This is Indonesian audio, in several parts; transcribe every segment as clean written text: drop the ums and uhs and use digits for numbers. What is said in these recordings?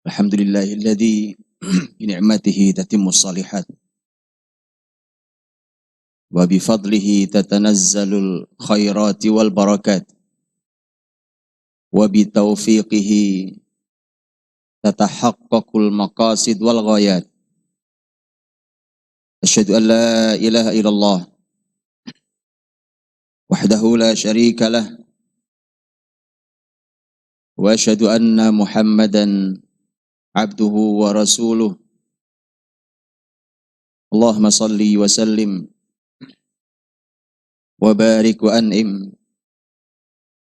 Alhamdulillahilladzi binicmatihi tatimmu shalihat wa bifadlihi tatanazzalul khairati wal barakat wa bitaufiqihi tatahaqqaqul maqasid wal ghayat. Asyhadu an la ilaha illallah wahdahu la syarika lah wa asyhadu anna Muhammadan abduhu wa rasuluh. Allahumma salli wa sallim wa barik wa an'im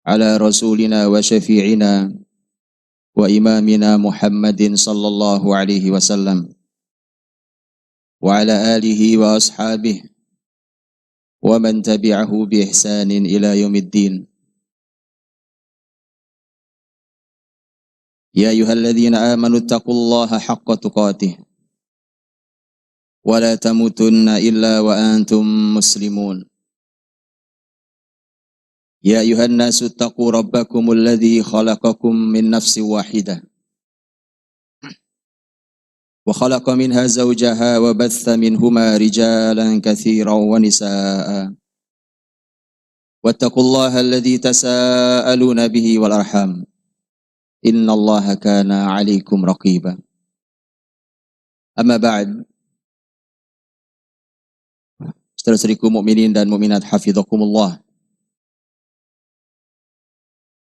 ala rasulina wa syafi'ina wa imamina Muhammadin sallallahu alaihi wasallam wa ala alihi wa ashabihi wa man tabi'ahu bi ihsanin ila yaumiddin. Ya ayyuhalladzina amanu taqullaha haqqa tuqatih wa la tamutunna illa wa antum muslimun. Ya ayuhan nasu taqu rabbakumul ladzi khalaqakum min nafsin wahidah wa khalaqa minha zawjaha wa batha minhuma rijalan katsiran wa nisaa'a wattaqullaha alladzi tasaaluna bihi wal arham innallaha kana 'alaikum raqiba. Amma ba'd. Saudara-saudariku mukminin dan mukminat hafizakumullah.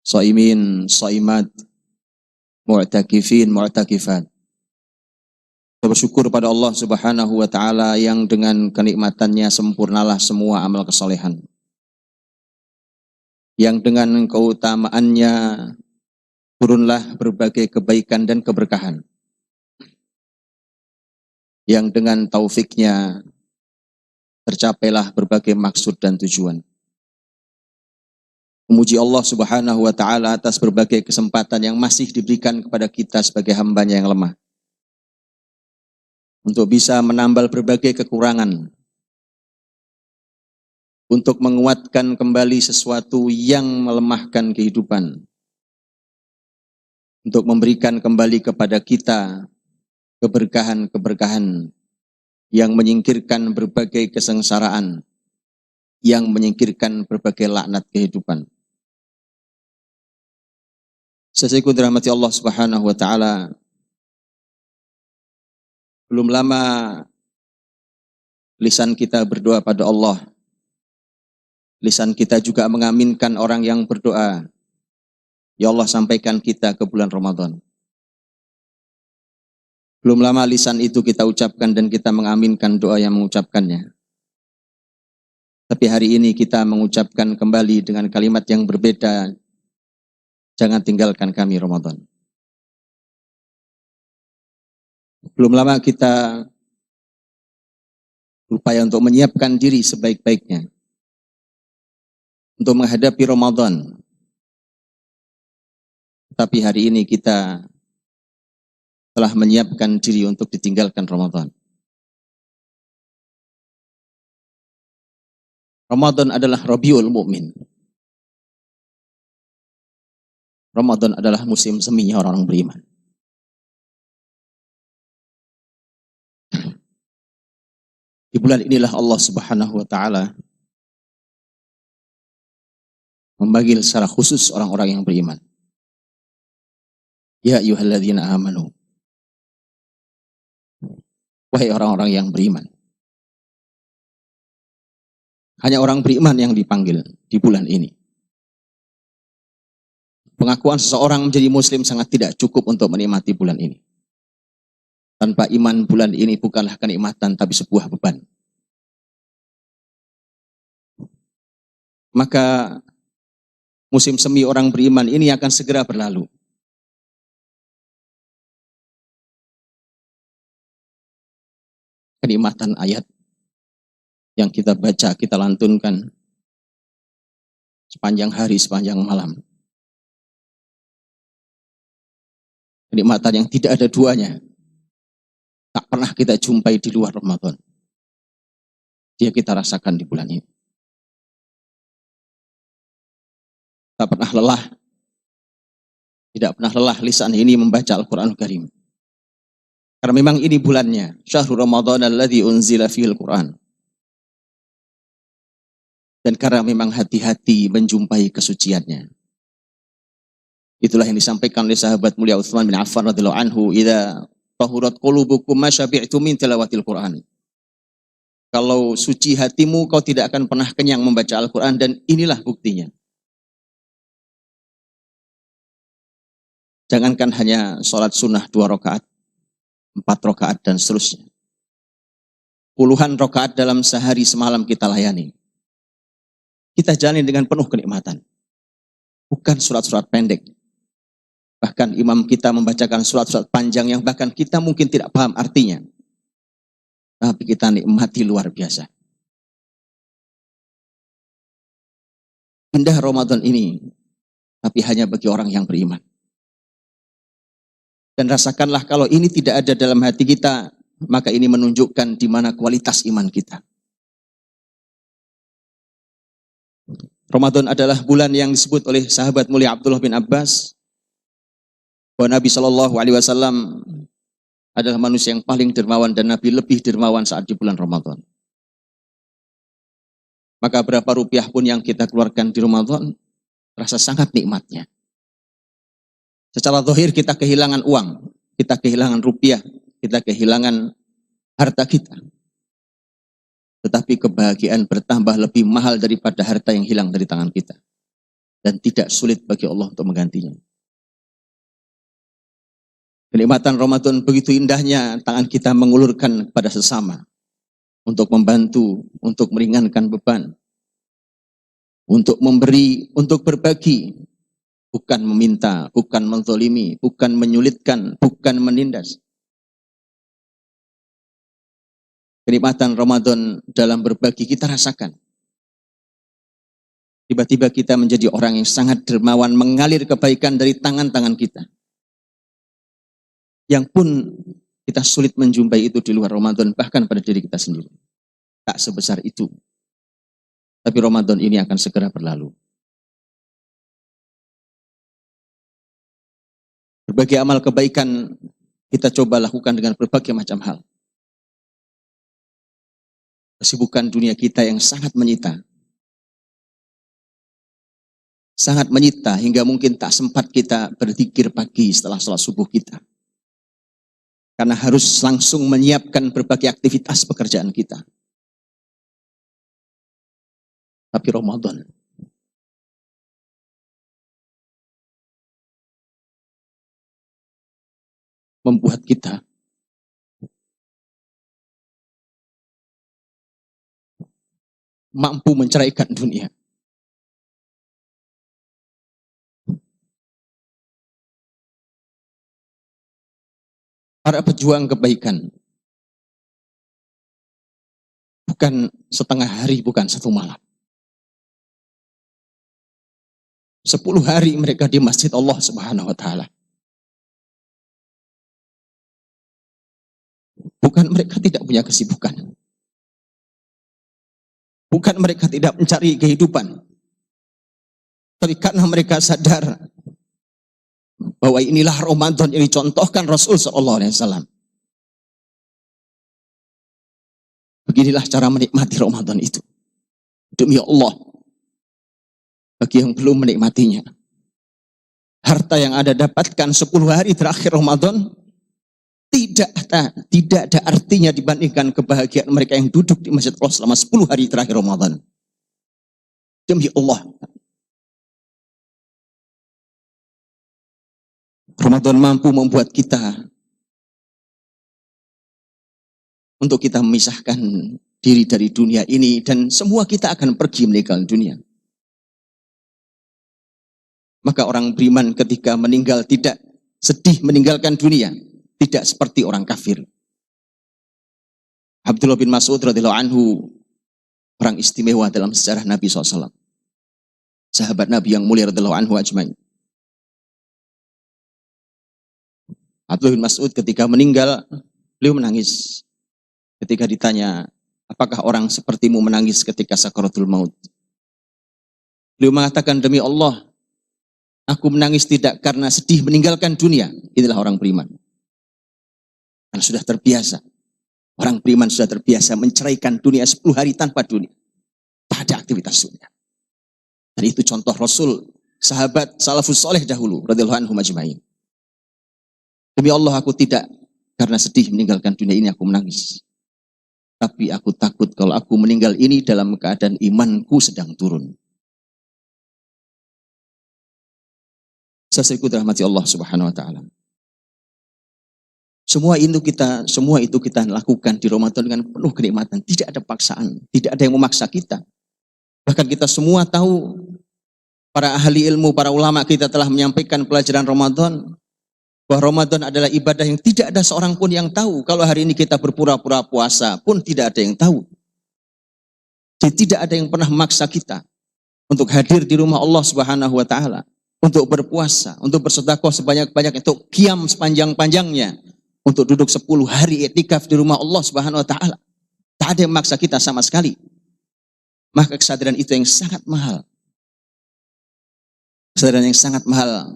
Shaimin, shaimat, mu'takifin, mu'takifat. Kita bersyukur pada Allah Subhanahu wa taala yang dengan kenikmatannya sempurnalah semua amal kesolehan. Yang dengan keutamaannya turunlah berbagai kebaikan dan keberkahan. Yang dengan taufiknya tercapailah berbagai maksud dan tujuan. Memuji Allah Subhanahu wa taala atas berbagai kesempatan yang masih diberikan kepada kita sebagai hambanya yang lemah. Untuk bisa menambal berbagai kekurangan. Untuk menguatkan kembali sesuatu yang melemahkan kehidupan. Untuk memberikan kembali kepada kita keberkahan-keberkahan yang menyingkirkan berbagai kesengsaraan, yang menyingkirkan berbagai laknat kehidupan. Sesuai dirahmati Allah Subhanahu wa taala, belum lama lisan kita berdoa pada Allah. Lisan kita juga mengaminkan orang yang berdoa. Ya Allah, sampaikan kita ke bulan Ramadan. Belum lama lisan itu kita ucapkan dan kita mengaminkan doa yang mengucapkannya. Tapi hari ini kita mengucapkan kembali dengan kalimat yang berbeda. Jangan tinggalkan kami Ramadan. Belum lama kita berupaya untuk menyiapkan diri sebaik-baiknya. Untuk menghadapi Ramadan. Tapi hari ini kita telah menyiapkan diri untuk ditinggalkan Ramadan. Ramadan adalah Rabiul Mukmin. Ramadan adalah musim seminya orang-orang beriman. Di bulan inilah Allah Subhanahu wa taala memanggil secara khusus orang-orang yang beriman. Ya ayyuhalladzina amanu. Wahai orang-orang yang beriman. Hanya orang beriman yang dipanggil di bulan ini. Pengakuan seseorang menjadi muslim sangat tidak cukup untuk menikmati bulan ini. Tanpa iman, bulan ini bukanlah kenikmatan tapi sebuah beban. Maka musim semi orang beriman ini akan segera berlalu. Kenikmatan ayat yang kita baca, kita lantunkan sepanjang hari, sepanjang malam. Kenikmatan yang tidak ada duanya. Tak pernah kita jumpai di luar Ramadan. Dia kita rasakan di bulan ini. Tak pernah lelah Tidak pernah lelah lisan ini membaca Al-Quranul Karim. Karena memang ini bulannya. Syahrul Ramadan alladzi unzila fihil Quran. Dan karena memang hati-hati menjumpai kesuciannya. Itulah yang disampaikan oleh sahabat mulia Utsman bin Affan radhiyallahu anhu, "Idza tahurat qulubukum ma syabi'tum min tilawatil Qur'an." Kalau suci hatimu, kau tidak akan pernah kenyang membaca Al-Quran, dan inilah buktinya. Jangankan hanya sholat sunnah 2 rakaat, 4 rakaat, dan seterusnya. Puluhan rakaat dalam sehari semalam kita layani. Kita jalani dengan penuh kenikmatan. Bukan surat-surat pendek. Bahkan imam kita membacakan surat-surat panjang yang bahkan kita mungkin tidak paham artinya. Tapi kita nikmati luar biasa. Indah Ramadan ini, tapi hanya bagi orang yang beriman. Dan rasakanlah kalau ini tidak ada dalam hati kita, maka ini menunjukkan di mana kualitas iman kita. Ramadan adalah bulan yang disebut oleh sahabat mulia Abdullah bin Abbas bahwa Nabi SAW adalah manusia yang paling dermawan, dan Nabi lebih dermawan saat di bulan Ramadan. Maka berapa rupiah pun yang kita keluarkan di Ramadan, rasa sangat nikmatnya. Secara zahir kita kehilangan uang, kita kehilangan rupiah, kita kehilangan harta kita. Tetapi kebahagiaan bertambah lebih mahal daripada harta yang hilang dari tangan kita. Dan tidak sulit bagi Allah untuk menggantinya. Kenikmatan Ramadan begitu indahnya, tangan kita mengulurkan kepada sesama. Untuk membantu, untuk meringankan beban. Untuk memberi, untuk berbagi. Bukan meminta, bukan menzalimi, bukan menyulitkan, bukan menindas. Kenikmatan Ramadan dalam berbagi kita rasakan. Tiba-tiba kita menjadi orang yang sangat dermawan, mengalir kebaikan dari tangan-tangan kita. Yang pun kita sulit menjumpai itu di luar Ramadan, bahkan pada diri kita sendiri. Tak sebesar itu. Tapi Ramadan ini akan segera berlalu. Berbagai amal kebaikan kita coba lakukan dengan berbagai macam hal. Kesibukan dunia kita yang sangat menyita. Sangat menyita hingga mungkin tak sempat kita berzikir pagi setelah sholat subuh kita. Karena harus langsung menyiapkan berbagai aktivitas pekerjaan kita. Tapi Ramadan membuat kita mampu menceraikan dunia. Para pejuang kebaikan bukan setengah hari, bukan satu malam. 10 hari mereka di masjid Allah Subhanahu wa Ta'ala. Bukan mereka tidak punya kesibukan. Bukan mereka tidak mencari kehidupan. Tapi karena mereka sadar bahwa inilah Ramadan yang dicontohkan Rasul SAW. Beginilah cara menikmati Ramadan itu. Demi Allah, bagi yang belum menikmatinya, harta yang Anda dapatkan 10 hari terakhir Ramadan tidak ada artinya dibandingkan kebahagiaan mereka yang duduk di Masjid Allah selama 10 hari terakhir Ramadan. Demi Allah, Ramadan mampu membuat kita untuk kita memisahkan diri dari dunia ini, dan semua kita akan pergi meninggal dunia. Maka orang beriman ketika meninggal tidak sedih meninggalkan dunia, tidak seperti orang kafir. Abdullah bin Mas'ud radhiyallahu anhu, orang istimewa dalam sejarah Nabi SAW. Sahabat Nabi yang mulia radhiyallahu anhu ajmain. Abdullah bin Mas'ud ketika meninggal, beliau menangis. Ketika ditanya, apakah orang sepertimu menangis ketika sakaratul maut? Beliau mengatakan, demi Allah, Aku menangis tidak karena sedih meninggalkan dunia. Inilah orang beriman. Karena sudah terbiasa. Orang beriman sudah terbiasa menceraikan dunia 10 hari tanpa dunia. Tak ada aktivitas dunia. Dan itu contoh Rasul, sahabat salafus soleh dahulu, radhiyallahu anhum ajma'in. Demi Allah aku tidak karena sedih meninggalkan dunia ini aku menangis. Tapi aku takut kalau aku meninggal ini dalam keadaan imanku sedang turun. Saudaraku dirahmati Allah Subhanahu wa taala. Semua itu kita lakukan di Ramadan dengan penuh kenikmatan, tidak ada paksaan, tidak ada yang memaksa kita. Bahkan kita semua tahu, para ahli ilmu, para ulama kita telah menyampaikan pelajaran Ramadan, bahwa Ramadan adalah ibadah yang tidak ada seorang pun yang tahu. Kalau hari ini kita berpura-pura puasa pun tidak ada yang tahu. Jadi tidak ada yang pernah memaksa kita untuk hadir di rumah Allah Subhanahu wa taala, untuk berpuasa, untuk bersedekah sebanyak-banyaknya, untuk qiyam sepanjang-panjangnya, untuk duduk 10 hari i'tikaf di rumah Allah Subhanahu wa taala. Tak ada yang memaksa kita sama sekali. Maka kesadaran itu yang sangat mahal. Kesadaran yang sangat mahal.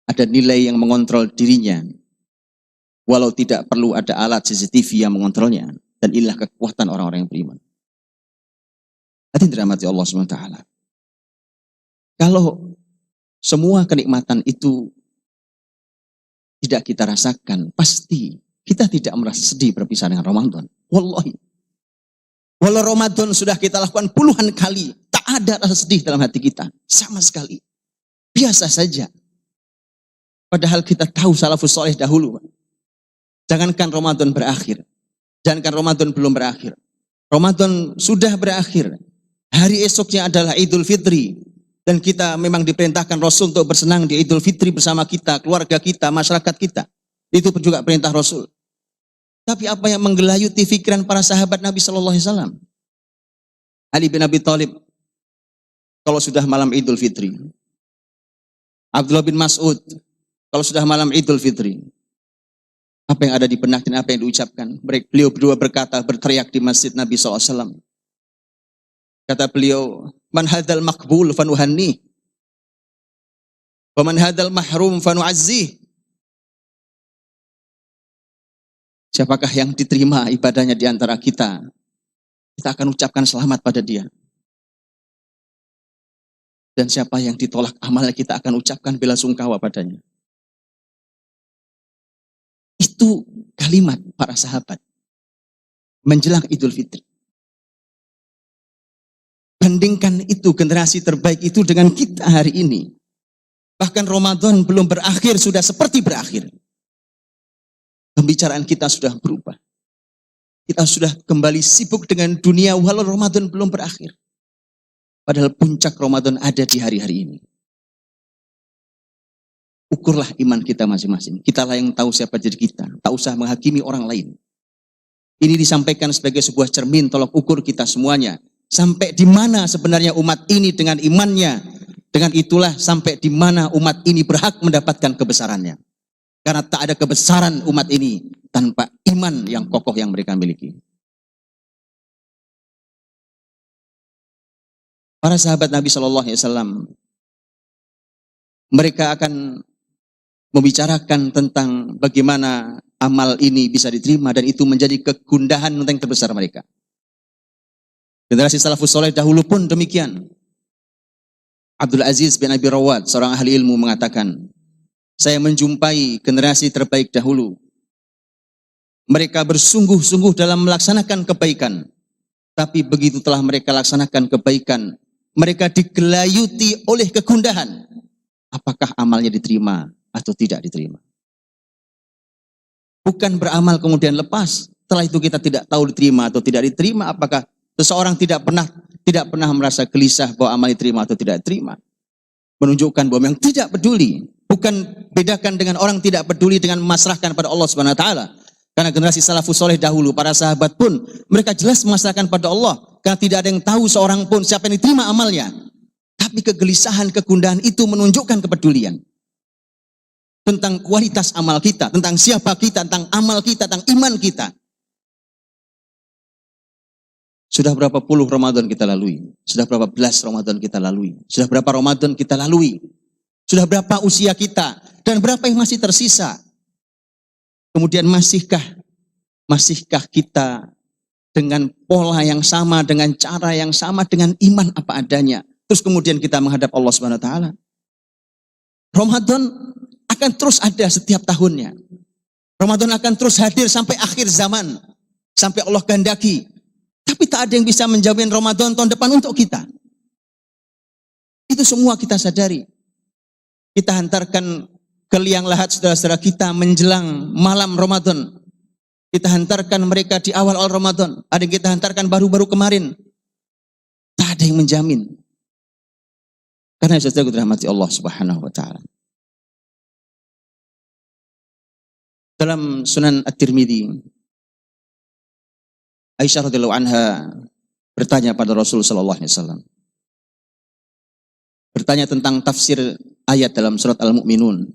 Ada nilai yang mengontrol dirinya. Walau tidak perlu ada alat CCTV yang mengontrolnya. Dan inilah kekuatan orang-orang yang beriman. Hadirin dirahmati Allah SWT. Kalau semua kenikmatan itu tidak kita rasakan, pasti kita tidak merasa sedih berpisah dengan Ramadan. Wallahi. Walau Ramadan sudah kita lakukan puluhan kali, tak ada rasa sedih dalam hati kita. Sama sekali. Biasa saja. Padahal kita tahu salafus soleh dahulu. Jangankan Ramadan berakhir. Jangankan Ramadan belum berakhir. Ramadan sudah berakhir. Hari esoknya adalah Idul Fitri. Dan kita memang diperintahkan Rasul untuk bersenang di Idul Fitri bersama kita, keluarga kita, masyarakat kita. Itu pun juga perintah Rasul. Tapi apa yang menggelayuti pikiran para sahabat Nabi Sallallahu Alaihi Wasallam? Ali bin Abi Thalib, kalau sudah malam Idul Fitri. Abdullah bin Mas'ud, kalau sudah malam Idul Fitri. Apa yang ada di benak dan apa yang diucapkan? Beliau berdua berkata, berteriak di masjid Nabi Sallallahu Alaihi Wasallam. Kata beliau, man hadzal maqbul fanuhanni, wa man hadzal mahrum fanu'azzih. Siapakah yang diterima ibadahnya di antara kita? Kita akan ucapkan selamat pada dia. Dan siapa yang ditolak amalnya, kita akan ucapkan bela sungkawa padanya. Itu kalimat para sahabat menjelang Idul Fitri. Bandingkan itu, generasi terbaik itu dengan kita hari ini. Bahkan Ramadan belum berakhir, sudah seperti berakhir. Pembicaraan kita sudah berubah. Kita sudah kembali sibuk dengan dunia walau Ramadan belum berakhir. Padahal puncak Ramadan ada di hari-hari ini. Ukurlah iman kita masing-masing. Kitalah yang tahu siapa diri kita. Tak usah menghakimi orang lain. Ini disampaikan sebagai sebuah cermin tolok ukur kita semuanya. Sampai di mana sebenarnya umat ini dengan imannya. Dengan itulah sampai di mana umat ini berhak mendapatkan kebesarannya. Karena tak ada kebesaran umat ini tanpa iman yang kokoh yang mereka miliki. Para sahabat Nabi Shallallahu Alaihi Wasallam, mereka akan membicarakan tentang bagaimana amal ini bisa diterima dan itu menjadi kegundahan yang terbesar mereka. Generasi salafus soleh dahulu pun demikian. Abdul Aziz bin Abi Rawad, seorang ahli ilmu mengatakan, saya menjumpai generasi terbaik dahulu. Mereka bersungguh-sungguh dalam melaksanakan kebaikan. Tapi begitu telah mereka laksanakan kebaikan, mereka digelayuti oleh kegundahan. Apakah amalnya diterima atau tidak diterima? Bukan beramal kemudian lepas. Setelah itu kita tidak tahu diterima atau tidak diterima. Apakah seseorang tidak pernah merasa gelisah bahwa amal diterima atau tidak diterima? Menunjukkan bahwa yang tidak peduli. Bukan bedakan dengan orang tidak peduli dengan memasrahkan pada Allah Subhanahu wa taala. Karena generasi salafus soleh dahulu, para sahabat pun mereka jelas memasrahkan pada Allah. Karena tidak ada yang tahu seorang pun siapa yang diterima amalnya. Tapi kegelisahan, kegundahan itu menunjukkan kepedulian. Tentang kualitas amal kita, tentang siapa kita, tentang amal kita, tentang iman kita. Sudah berapa puluh Ramadan kita lalui? Sudah berapa belas Ramadan kita lalui? Sudah berapa Ramadan kita lalui? Sudah berapa usia kita? Dan berapa yang masih tersisa? Kemudian masihkah kita dengan pola yang sama, dengan cara yang sama, dengan iman apa adanya? Terus kemudian kita menghadap Allah Subhanahu wa taala. Ramadan akan terus ada setiap tahunnya. Ramadan akan terus hadir sampai akhir zaman, sampai Allah kehendaki. Tapi tak ada yang bisa menjamin Ramadan tahun depan untuk kita. Itu semua kita sadari. Kita hantarkan ke liang lahat saudara-saudara kita menjelang malam Ramadan. Kita hantarkan mereka di awal-awal Ramadan. Ada yang kita hantarkan baru-baru kemarin. Tak ada yang menjamin. Karena saudara dirahmati Allah Subhanahu wa taala. Dalam Sunan At-Tirmidzi, Aisyah radhiyallahu anha bertanya pada Rasul sallallahu alaihi wasallam. Bertanya tentang tafsir ayat dalam surat Al-Mu'minun.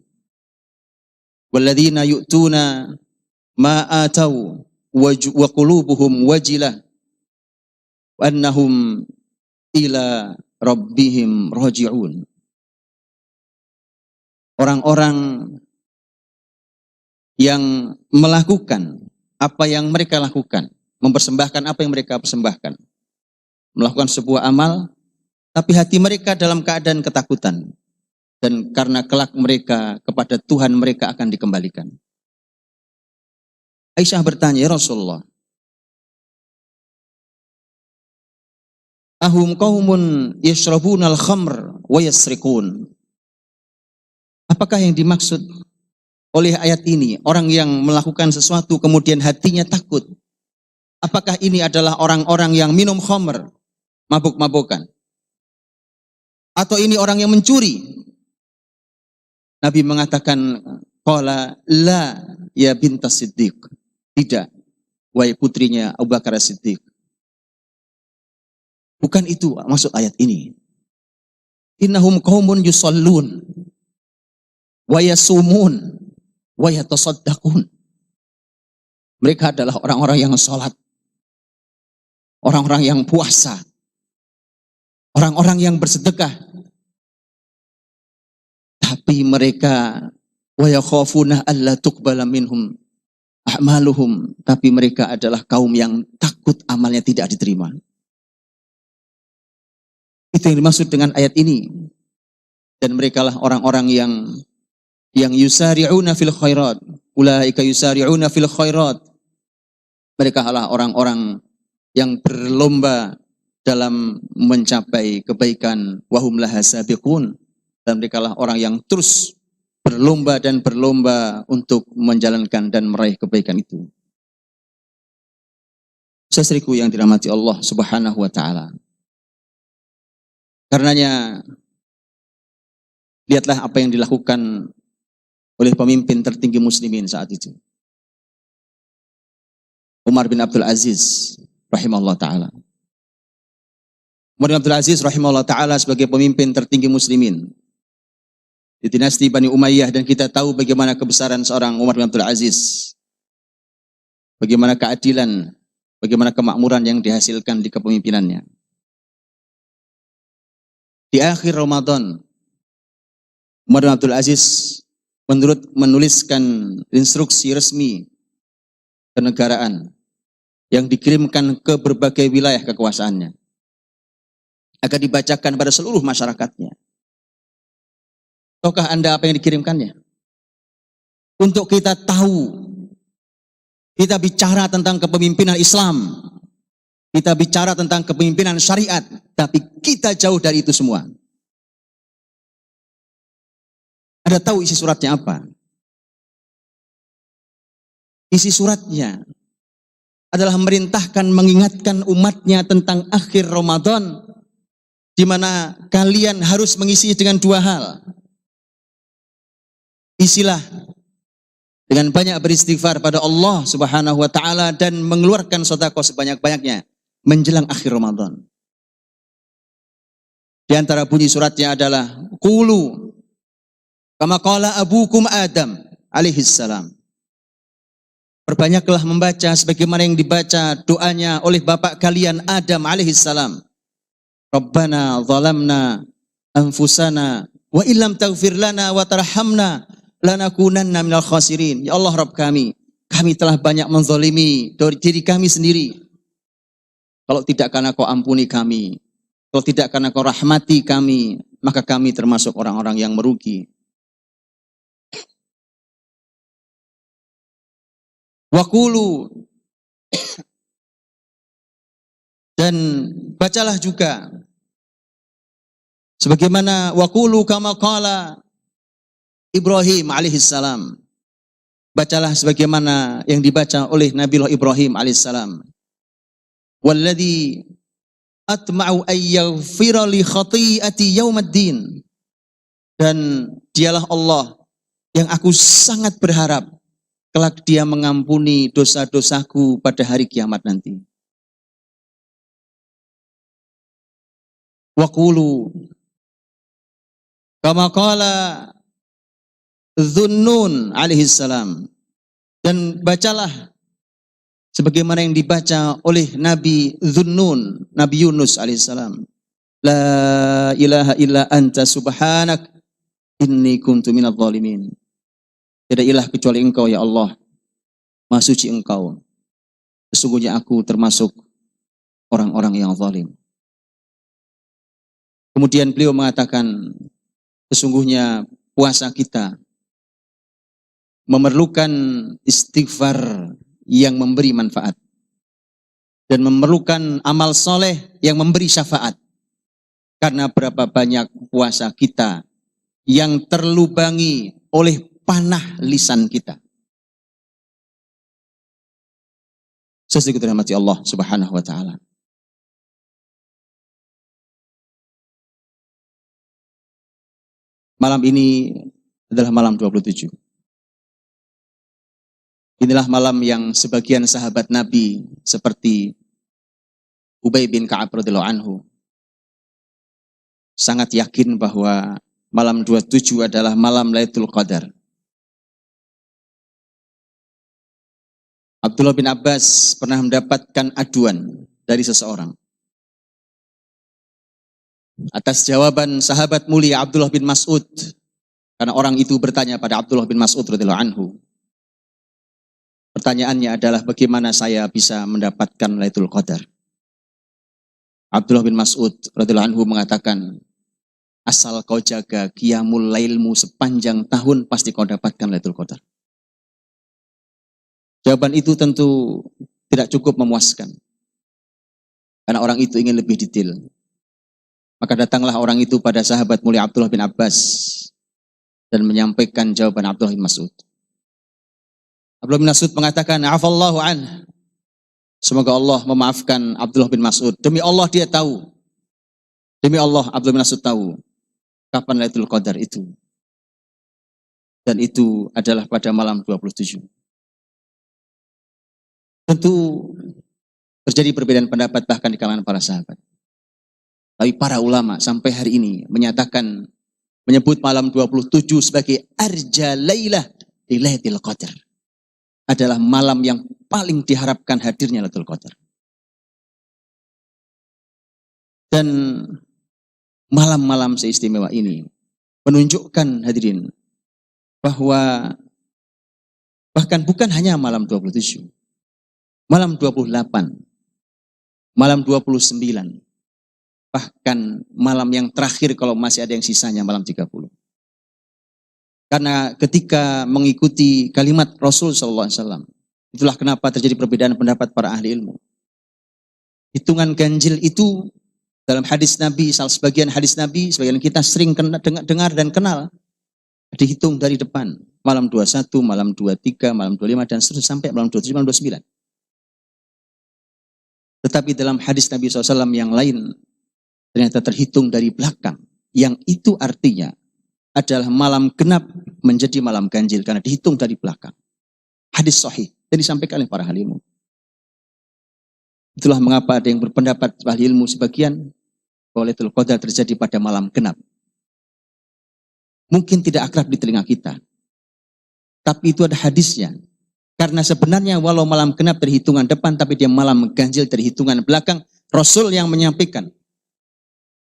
Walladzina yu'tuna ma atau wa qulubuhum wajilah wa annahum ila rabbihim raji'un. Orang-orang yang melakukan apa yang mereka lakukan, mempersembahkan apa yang mereka persembahkan, melakukan sebuah amal, tapi hati mereka dalam keadaan ketakutan. Dan karena kelak mereka kepada Tuhan mereka akan dikembalikan. Aisyah bertanya, ya Rasulullah, ahum qaumun yashrabunal khamr wa yasrikun. Apakah yang dimaksud oleh ayat ini, orang yang melakukan sesuatu kemudian hatinya takut? Apakah ini adalah orang-orang yang minum khamr, mabuk-mabukan? Atau ini orang yang mencuri? Nabi mengatakan, qala la ya bintas Siddiq. Tidak, wahai putrinya Abu Bakar Siddiq. Bukan itu maksud ayat ini. Innahum qaumun yusallun wa yasumun wa yatasaddaqun. Mereka adalah orang-orang yang salat, orang-orang yang puasa, orang-orang yang bersedekah. Tapi mereka wa yakhafuna alla tuqbala minhum a'maluhum, tapi mereka adalah kaum yang takut amalnya tidak diterima. Itu yang dimaksud dengan ayat ini. Dan mereka lah orang-orang yang yusari'una fil khairat, ulaika yusari'una fil khairat. Mereka adalah orang-orang yang berlomba dalam mencapai kebaikan, wahum laha sabiqun. Dan mereka lah orang yang terus berlomba dan berlomba untuk menjalankan dan meraih kebaikan itu. Saudaraku yang dirahmati Allah Subhanahu wa taala. Karenanya lihatlah apa yang dilakukan oleh pemimpin tertinggi muslimin saat itu. Umar bin Abdul Aziz rahimahullah taala. Umar bin Abdul Aziz rahimahullah taala sebagai pemimpin tertinggi muslimin di dinasti Bani Umayyah, dan kita tahu bagaimana kebesaran seorang Umar bin Abdul Aziz. Bagaimana keadilan, bagaimana kemakmuran yang dihasilkan di kepemimpinannya. Di akhir Ramadan, Umar bin Abdul Aziz menuliskan instruksi resmi kenegaraan yang dikirimkan ke berbagai wilayah kekuasaannya, agar dibacakan pada seluruh masyarakatnya. Tahukah Anda apa yang dikirimkannya? Untuk kita tahu, kita bicara tentang kepemimpinan Islam, kita bicara tentang kepemimpinan syariat, tapi kita jauh dari itu semua. Ada tahu isi suratnya apa? Isi suratnya adalah memerintahkan, mengingatkan umatnya tentang akhir Ramadan, di mana kalian harus mengisi dengan dua hal. Isilah dengan banyak beristighfar pada Allah Subhanahu wa taala dan mengeluarkan sedekah sebanyak-banyaknya menjelang akhir Ramadan. Di antara bunyi suratnya adalah qulu kama qala abukum Adam alaihi salam. Perbanyaklah membaca sebagaimana yang dibaca doanya oleh bapak kalian Adam alaihi salam. Rabbana zalamna anfusana Wa illam taghfir lana wa tarhamna lanakunanna minal khasirin. Ya Allah Rabb kami telah banyak menzalimi diri kami sendiri. Kalau tidak karena Kau ampuni kami, kalau tidak karena Kau rahmati kami, maka kami termasuk orang-orang yang merugi. Waqulu, dan bacalah juga sebagaimana waqulu kama qala Ibrahim alaihissalam. Bacalah sebagaimana yang dibaca oleh Nabiullah Ibrahim alaihissalam. Walladzi atma'u ayyaghfira li khati'ati yaumaddin. Dan dialah Allah yang aku sangat berharap kelak Dia mengampuni dosa-dosaku pada hari kiamat nanti. Waqulu kama qala Dhunnun alaihissalam. Dan bacalah sebagaimana yang dibaca oleh Nabi Dhunnun, Nabi Yunus alaihissalam. La ilaha illa anta subhanak inni kuntu minadh dhalimin. Tidak ilah kecuali Engkau ya Allah, Maha suci Engkau, sesungguhnya aku termasuk orang-orang yang zalim. Kemudian beliau mengatakan, sesungguhnya puasa kita memerlukan istighfar yang memberi manfaat dan memerlukan amal soleh yang memberi syafaat. Karena berapa banyak puasa kita yang terlubangi oleh panah lisan kita. Sesuai dirahmati Allah Subhanahu wa taala. Malam ini adalah malam 27. Inilah malam yang sebagian sahabat Nabi seperti Ubay bin Ka'ab radhiyallahu anhu sangat yakin bahwa malam 27 adalah malam Lailatul Qadar. Abdullah bin Abbas pernah mendapatkan aduan dari seseorang atas jawaban sahabat mulia Abdullah bin Mas'ud, karena orang itu bertanya pada Abdullah bin Mas'ud radhiyallahu anhu. Pertanyaannya adalah bagaimana saya bisa mendapatkan Lailatul Qadar? Abdullah bin Mas'ud radhiyallahu anhu mengatakan, asal kau jaga qiyamul lailmu sepanjang tahun, pasti kau dapatkan Lailatul Qadar. Jawaban itu tentu tidak cukup memuaskan, karena orang itu ingin lebih detail. Maka datanglah orang itu pada sahabat mulia Abdullah bin Abbas dan menyampaikan jawaban Abdullah bin Mas'ud. Abdullah bin Mas'ud mengatakan, afallahu an. Semoga Allah memaafkan Abdullah bin Mas'ud. Demi Allah dia tahu. Demi Allah Abdullah bin Mas'ud tahu kapan Lailatul Qadar itu. Dan itu adalah pada malam 27. Tentu terjadi perbedaan pendapat bahkan di kalangan para sahabat. Tapi para ulama sampai hari ini menyebut malam 27 sebagai arja lailah di Lailatul Qadar. Adalah malam yang paling diharapkan hadirnya Lailatul Qadar. Dan malam-malam seistimewa ini menunjukkan hadirin bahwa bahkan bukan hanya malam 27, malam 28, malam 29, bahkan malam yang terakhir kalau masih ada yang sisanya malam 30. Karena ketika mengikuti kalimat Rasul SAW, itulah kenapa terjadi perbedaan pendapat para ahli ilmu. Hitungan ganjil itu dalam hadis Nabi, sebagian hadis Nabi, sebagian kita sering dengar dan kenal, dihitung dari depan. Malam 21, malam 23, malam 25, dan seterusnya sampai malam 27, malam 29. Tetapi dalam hadis Nabi SAW yang lain, ternyata terhitung dari belakang. Yang itu artinya adalah malam genap menjadi malam ganjil karena dihitung dari belakang. Hadis sahih yang disampaikan oleh para ahli ilmu. Itulah mengapa ada yang berpendapat ahli ilmu sebagian bahwa Lailatul Qadar terjadi pada malam genap. Mungkin tidak akrab di telinga kita, tapi itu ada hadisnya. Karena sebenarnya walau malam genap terhitungan depan, tapi dia malam ganjil terhitungan belakang. Rasul yang menyampaikan.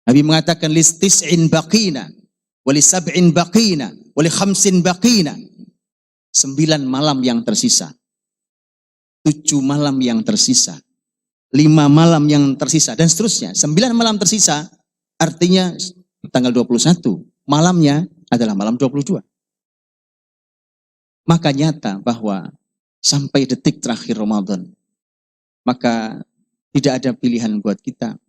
Nabi mengatakan listis'in baqina wali sab'in baqina, wali khamsin baqina. 9 malam yang tersisa. 7 malam yang tersisa. 5 malam yang tersisa. Dan seterusnya. 9 malam tersisa artinya tanggal 21. Malamnya adalah malam 22. Maka nyata bahwa sampai detik terakhir Ramadan, maka tidak ada pilihan buat kita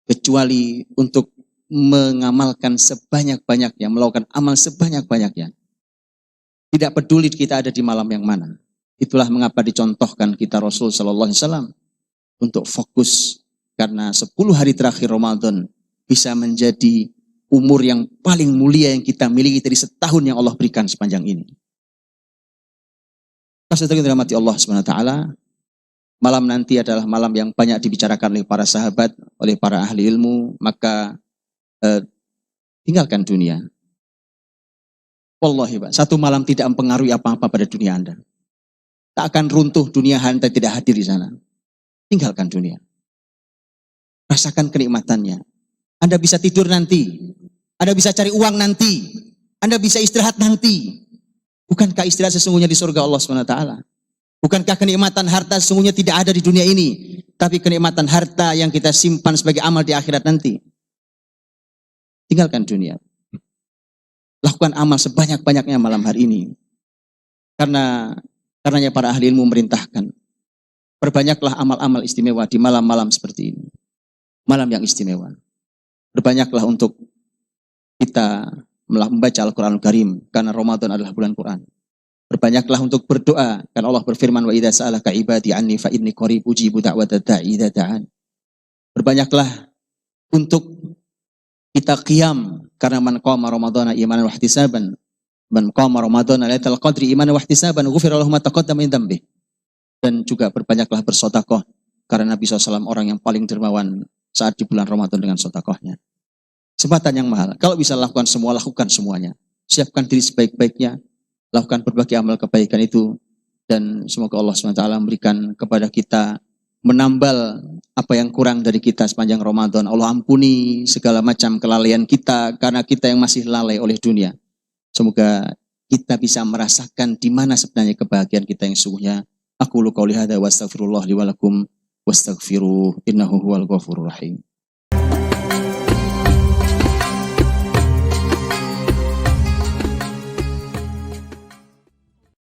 kecuali untuk mengamalkan sebanyak-banyaknya, melakukan amal sebanyak-banyaknya. Tidak peduli kita ada di malam yang mana. Itulah mengapa dicontohkan kita Rasul Sallallahu Alaihi Wasallam untuk fokus, karena 10 hari terakhir Ramadan bisa menjadi umur yang paling mulia yang kita miliki dari setahun yang Allah berikan sepanjang ini. Saudara yang dirahmati Allah Subhanahu wa taala, malam nanti adalah malam yang banyak dibicarakan oleh para sahabat, oleh para ahli ilmu, maka tinggalkan dunia. Wallahi Pak, 1 malam tidak mempengaruhi apa-apa pada dunia Anda. Tak akan runtuh dunia Anda tidak hadir di sana. Tinggalkan dunia. Rasakan kenikmatannya. Anda bisa tidur nanti. Anda bisa cari uang nanti. Anda bisa istirahat nanti. Bukankah istirahat sesungguhnya di surga Allah SWT? Bukankah kenikmatan harta sesungguhnya tidak ada di dunia ini, tapi kenikmatan harta yang kita simpan sebagai amal di akhirat nanti? Tinggalkan dunia. Lakukan amal sebanyak-banyaknya malam hari ini. Karenanya para ahli ilmu memerintahkan, perbanyaklah amal-amal istimewa di malam-malam seperti ini. Malam yang istimewa. Berbanyaklah untuk kita membaca Al-Quranul Karim, karena Ramadan adalah bulan Quran. Berbanyaklah untuk berdoa, karena Allah berfirman, wa idza sa'alaka ibadi anni fa inni qarib ujibu da'watad da'i idza da'an. Berbanyaklah untuk kita qiyam, karena man qama ramadhana imanan wa ihtisaban, man qama ramadhana lailatul qadri imanan wa ihtisaban ghufira lahu ma taqaddama min dhanbi. Dan juga berbanyaklah bersedekah, karena Nabi SAW orang yang paling dermawan saat di bulan Ramadan dengan sedekahnya. Kesempatan yang mahal. Kalau bisa lakukan semua, lakukan semuanya. Siapkan diri sebaik-baiknya, lakukan berbagai amal kebaikan itu, dan semoga Allah SWT memberikan kepada kita, menambal apa yang kurang dari kita sepanjang Ramadan. Allah ampuni segala macam kelalaian kita, karena kita yang masih lalai oleh dunia. Semoga kita bisa merasakan di mana sebenarnya kebahagiaan kita yang sesungguhnya. Aku qouli hadza wa astaghfirullah li wa lakum wastaghfiruh innahu huwal ghafurur rahim.